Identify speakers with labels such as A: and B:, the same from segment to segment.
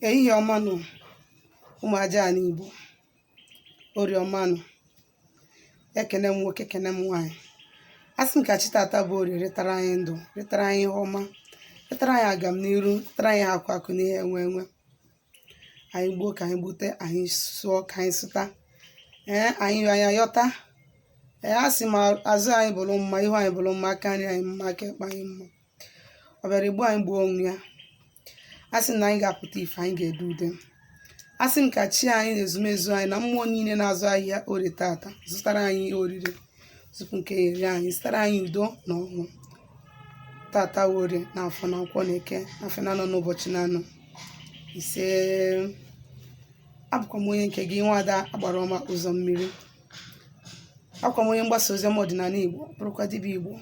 A: Ehihie ọma nụ ụmụ aja ala Igbo, ori ọma nụ, ekene m nwoke kene m nwaanyị. Asị m ka chi tata bụ orie retara anyị ndụ, retara anyị ihe ọma, retara anyị agam n'iru, retara anyị akụ akụ n'ihe enwe enwe. Anyị gbuo ka anyị gbute, anyị sụọ ka anyị sụta, anyị yọta. Asị m azụ anyị bụrụ mma, ihu anyị bụrụ mma, aka nri anyị mma, aka ekpe anyị mma. Ọ bịara igbu anyị gbuo onwe ya. Asị m na anyị ga-apụta ife, anyị ga-ede ude. Asị m ka chi anyị na ezumezu anyị na mmụọ niile na-azụ ahịa orie tata zụtara anyị ihe oriri tupu nke ya eri anyị, zụtara anyị udo na ọṅụ. Tata orie na afọ na nkwọ na eke na afọ na anọ n'ụbọchị na anọ ise. Abụkwa m onye nke gị, nwada agbara ọma ụzọ mmiri. Abụkwa m onye mgbasa ozi ọma ọdịnala Igbo, bụrụkwa dibịa Igbo.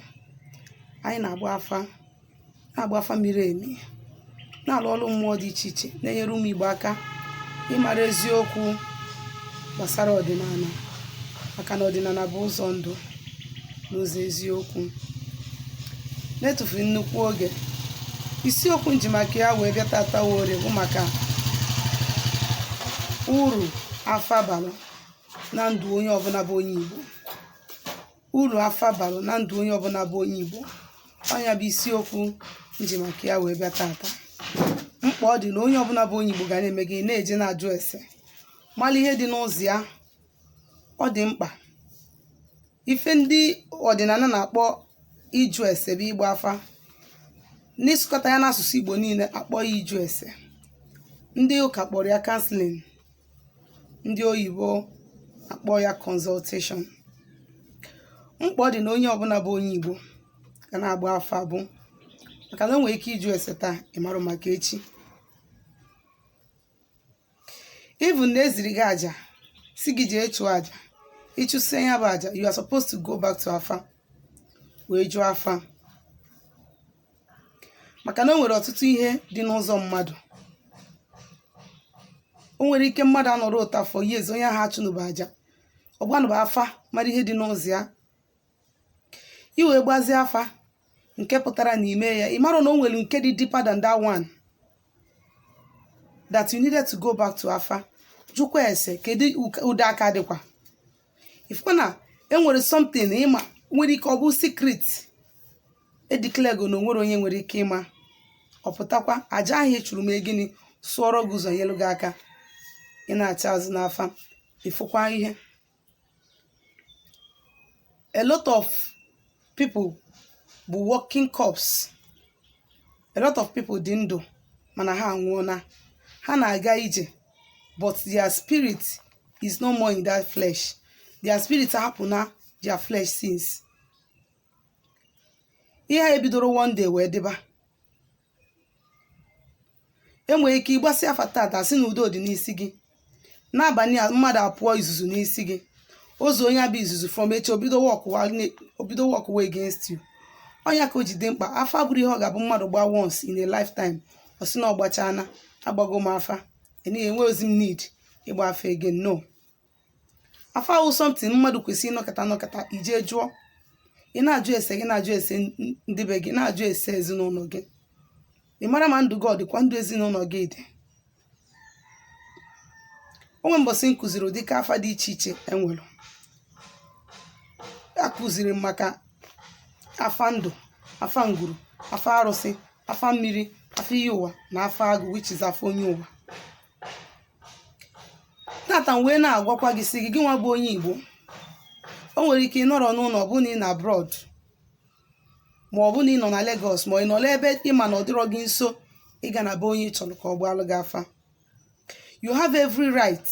A: Anyị na-agba afa miri emi, na-alụ ọrụ mmụọ dị iche iche, na-enyere ụmụ Igbo aka ịmara eziokwu gbasara ọdịnala, maka na ọdịnala bụ ụzọ ndụ n'ụzọ eziokwu. Na-etufu nnukwu oge, isiokwu nji maka ya wee bịa tata orie bụ maka uru afa bara na ndụ onye ọbụla bụ onye Igbo. Uru afa bara na ndụ onye ọbụla bụ onye Igbo, ọnya bụ isiokwu nji maka ya wee bịa tata. Mkpa ọ dị na onye ọbụla bụ onye Igbo ga na-eme gị na-eje na-ajụ ese, mara ihe dị n'ụzọ ya. Ọ dị mkpa. Ife ndị ọdịnala na-akpọ ịjụ ese bụ ịgba afa. N'ịsụkọta ya n'asụsụ Igbo niile akpọ ya ịjụ ese. Ndị ụka kpọrọ ya counseling, ndị oyibo akpọ ya consultation. Mkpa ọ dị na onye ọbụla bụ onye Igbo ga na-agba afa bụ maka na o nwere ike ịjụ ese taa, ịmarụ maka echi. Even na eziri gị aja si gị jee chụọ aja, ịchụsie ya bụ aja, you are supposed to go back to afa wee jụọ afa, maka na o nwere ọtụtụ ihe dị n'ụzọ mmadụ. O nwere ike mmadụ anọrọ ụtafọ years, onye ahụ achụnụba aja, ọgbanụba afa mara ihe dị n'ụzọ ya. I wee gbazie afa nke pụtara n'ime ya, ị mara na o nwere nke dị deeper than that one, that you needed to go back to afa jụkwa ese kedu ụdị aka dịkwa. Ifụ na enwere something ịma nwere ike ọ bụ secret ediklego na onwere onye nwere ike ịma, ọ pụtakwa aja ahụ ị chụrụ mee gịnị sụọrọ gị ụzọ nyelu gị aka, ị na-acha azụ n'afa ịfụkwa ihe. A lot of people bụ walking corpse. A lot of people dị ndụ mana ha anwụọna, ha na-aga ije, but their spirit is no more in that flesh. Their spirit hapụ na their flesh since. Ihe ha ebidoro one day wee dịba. Enwere ike ịgbasi afa tata sị na udo dị n'isi gị, n'abalị a mmadụ apụọ izuzu n'isi gị, ozu onye abụ izuzu from echi obido walk away against you. Ọnya ka o jide mkpa afa bụrụ ihe ọ ga-abụ mmadụ gba once in a lifetime. Ọ sị na ọ gbachana, agbago m afa, enwe ozi m need ịgba afa again. No, afa wụ something mmadụ kwesịrị ịnọkọta ije jụọ. Ị na-ajụ ese gị, na-ajụ ese ndị be gị, na-ajụ ese ezinụlọ gị. Ị mara ma ndụ gị ọ dịkwa ndụ ezinụlọ gị dị. Onwe mbọsị nkụziri ụdịka afa dị iche iche enwere. Akụziri m maka afa ndụ, afa ngwuru, afa arụsị, afa mmiri, afa iyi ụwa na afa agụ, which is afa onye ụwa. Tata wee na-agwakwa gị sị gị nwa bụ onye Igbo, o nwere ike ịnọrọ n'ụlọ, ọ bụ na ị na abroad, ma ọ bụ na ị nọ na Lagos, ma ị nọ n'ebe ị ma na ọ dịrọ gị nso ịga na be onye ị chọrọ ka ọ gbalụ gị afa. You have every right.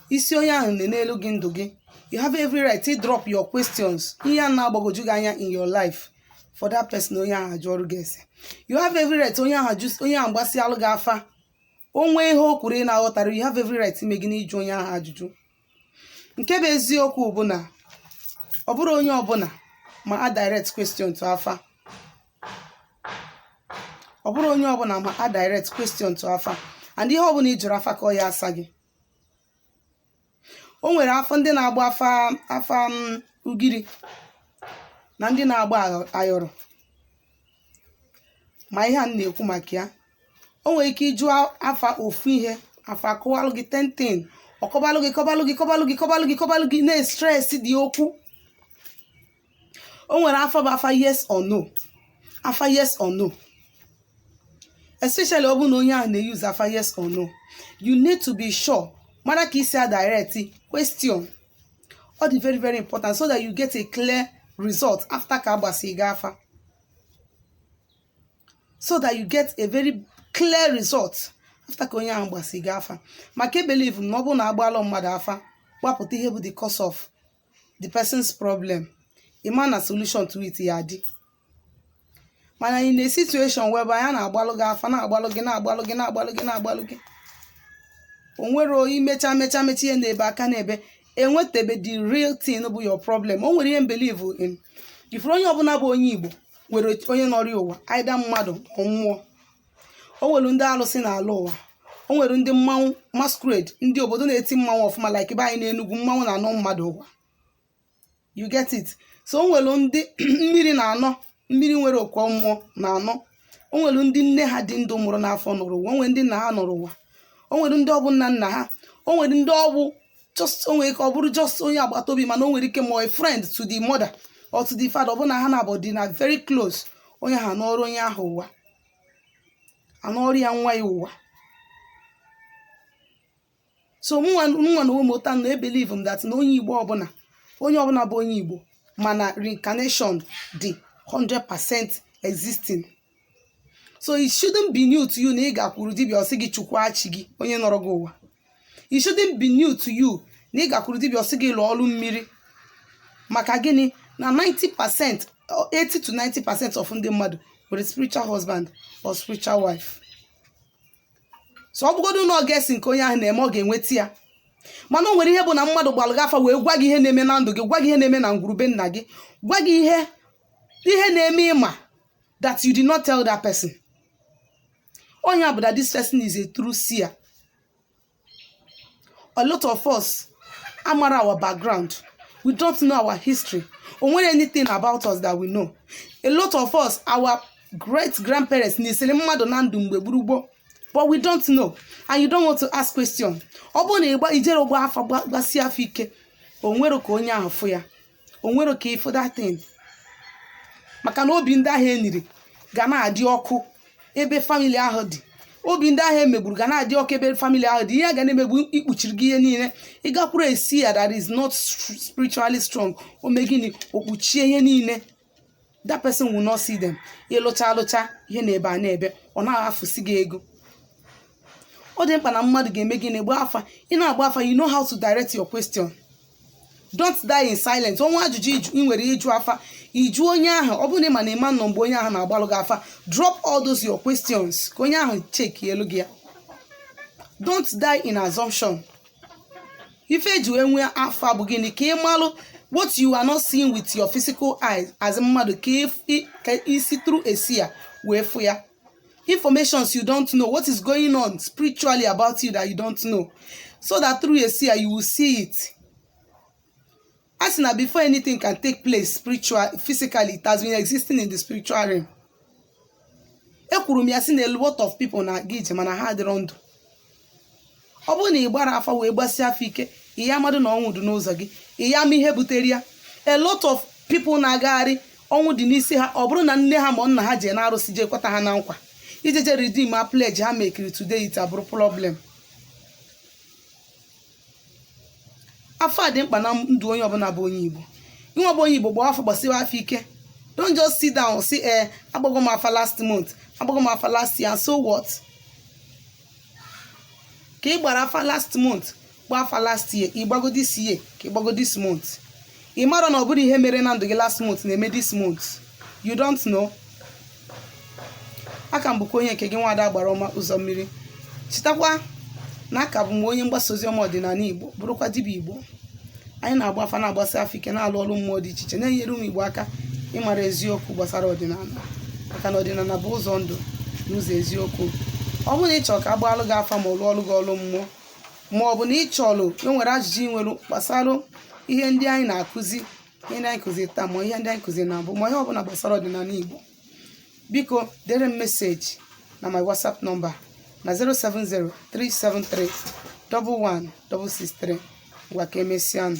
A: Isi onye ahụ na-elu gị ndụ gị. You have every right to drop your questions. Ihe a na-agbagoju gị anya in your life for that person onye ahụ ajụ ọrụ gị ese. You have every right onye ahụ gbasi alụ gị afa, onwe ihe o kwuru ị na-aghọtara. You have every right ime gị n'ịjụ onye ahụ ajụjụ. Nke bụ eziokwu bụ na ọ bụrụ onye ọbụla ma a direct question to afa. Ọ bụrụ onye ọbụla ma a direct question to afa, and ihe ọbụla ị jụrụ afa ka ọ ya asa gị. O nwere afọ ndị na-agba afa ugiri na ndị na-agba ayọrọ. Ma ihe a na-ekwu maka ya o nwere ike ịjụ afa ofu ihe afa akọwalụ gị 10 thing kọbalụ gị na-stress dị okwu. O nwere afa bụ afa yes or no, afa yes or no, especially ọ bụ na onye ahụ na-use afa yes or no. You need to be sure mara ka isi a direct question. Ọ dị very very important so that you get a clear result after ka agbasi gị afa, so that you get a very clear result after ka onye ahụ gbasi gị afa. Maka believe na ọ bụ na agbalụ mmadụ afa gbapụta ihe bụ the cause of the person's problem, ịma na solution to it ya dị. Mana in a situation whereby ya na-agbalụ gị afa na-agbalụ gị o nwere imecha ihe na-ebe aka n'ebe enwetebe the real thing bụ your problem. O nwere ihe believe in ifuru onye ọbụla bụ onye Igbo nwere onye nọrọ ụwa either mmadụ ma mmụọ. O nwere ndị alụsị na-alụ ụwa, o nwere ndị mmanwụ masquerade, ndị obodo na-eti mmanwụ ọfụma like ebe anyị n'Enugu mmanwụ na-anọ mmadụ ụwa. You get it? So o nwere ndị mmiri na-anọ, mmiri nwere okwu mmụọ na-anọ. O nwere ndị nne ha dị ndụ mụrụ n'afọ nọrọ ụwa, o nwere ndị nna ha nọrọ ụwa, o nwere ndị ọ bụ nna ha, o nwere ndị ọ bụ just o nwere ike ọ bụrụ just onye agbata obi mana o nwere ike ma a friend to the mother or to the father. Ọ bụ na ha na-abụ dị na very close, onye ha n'ọrụ onye ahụ ụwa, anọrụ ya nwa ya ụwa. So mụnwa na onwe m ụta na believe m that na onye Igbo ọbụla bụ onye Igbo mana reincarnation dị 100% existing. So it shouldn't be new to you na ị gakwuru dibịa ọsị gị chukwu achị gị onye nọrọ gị ụwa. It shouldn't be new to you na ị gakwuru dibịa ọsị gị lụọ ọrụ mmiri. Maka gịnị na 90% 80 to 90% of ndị mmadụ nwere spiritual husband or spiritual wife. So ọ bụgodu na ọ ga-esi nke onye ahụ na-eme ọ ga-enweta ya. Mana o nwere ihe bụ na mmadụ gbalụ gị afa wee gwa gị ihe na-eme na ndụ gị, gwa gị ihe na-eme na ngwurube nna gị, gwa gị ihe na-eme ịma that you did not tell that person. Onye bụ that this person is a true seer. A lot of us amara our background, we don't know our history, or when anything about us that we know. A lot of us, our great grandparents nisele mmadụ na ndụ mgbe gburugbo, but we don't know and you don't want to ask question. Ọ bụ na ịgba ijere ụgbọ afa gbasi afọ ike, o nwere ka onye ahụ fụ ya, o nwere ka ịfụ that thing. Maka na obi ndị ahụ eniri ga na-adị ọkụ ebe family ahụ dị. Obi ndị ahụ emegburu ga na-adị ọkụ ebe family ahụ dị. Ihe ga na-emegbu ikpuchiri gị ihe niile. Ị gakwuru esi ya that is not spiritually strong, o megini okpuchie ihe niile. That person will not see them. Ịlụcha ihe na-ebe a na-ebe, ọ na-afụsi gị ego. Ọ dị mkpa na mmadụ ga-eme gị na-egbu afa. Ị na-agba afa, you know how to direct your question. Don't die in silence. Onwe ajụjụ ị nwere ịjụ afa, iju onye ahụ. Ọ bụrụ na ịma na ịma nọ mgbe onye ahụ na-agbalụ gị afa, drop all those your questions ka onye ahụ check elu gị ya. Don't die in assumption. Ife eji enwe afa bụ gịnị ka ị malụ what you are not seeing with your physical eyes as mmadụ ka isi through a seer wee fụ ya. Informations you don't know, what is going on spiritually about you that you don't know, so that through a seer you will see it. As in, before anything can take place physically, it has been existing in the spiritual realm. Ekwuru m ya sị na a lot of people na-aga ije mana ha adịrọ ndụ. Ọ bụrụ na ị gbara afa wee gbasịa afọ ike, ihe amadụ na ọnwụ dị n'ụzọ gị, ihe ama ihe butere ya. A lot of people na-agagharị ọnwụ dị n'isi ha. Ọ bụrụ na nne ha ma nna ha je na-arụsị je kwata ha na nkwa ijeje redeem a pledge ha mekiri today, it abụrụ problem. Afọ dị mkpa na ndụ onye ọbụla bụ onye Igbo. Inwe bụ onye Igbo gba afọ gbasiwa afọ ike. Don't just sit down say agbago m afa last month, agbago m afa last year, so what? Ka ị gbara afa last month, gba afa last year, ị gbago this year, ka ị gbago this month. Ị mara na ọ bụrụ ihe mere na ndụ gị last month na-eme this month. You don't know. Aka m bụkwa onye nke gị Nwada Agbara Ọma Ụzọ Mmiri. Chitakwa na aka bụ m onye mgbasa ozi ọma ọdịnala Igbo, bụrụkwa dibịa Igbo. Anyị na-agba afa na-agbasa afọ ike na-alụ ọrụ mmụọ dị iche iche na-enyere ụmụ Igbo aka ịmara eziokwu gbasara ọdịnala, maka na ọdịnala bụ ụzọ ndụ n'ụzọ eziokwu. Ọ bụrụ na ị chọrọ ka agbaalụ gị afa ma ọ lụọ ọrụ gị ọrụ mmụọ, ma ọ bụ na ị chọrọ enwere ajụjụ nwere gbasara ihe ndị anyị na-akụzi, ihe ndị anyị kụzi taa, ma ihe ndị anyị kụzi na mbụ, ma ihe ọbụla gbasara ọdịnala Igbo, biko dere m meseji na my WhatsApp nọmba na 070 373 11663. Ngwa ka emesịa ọnụ.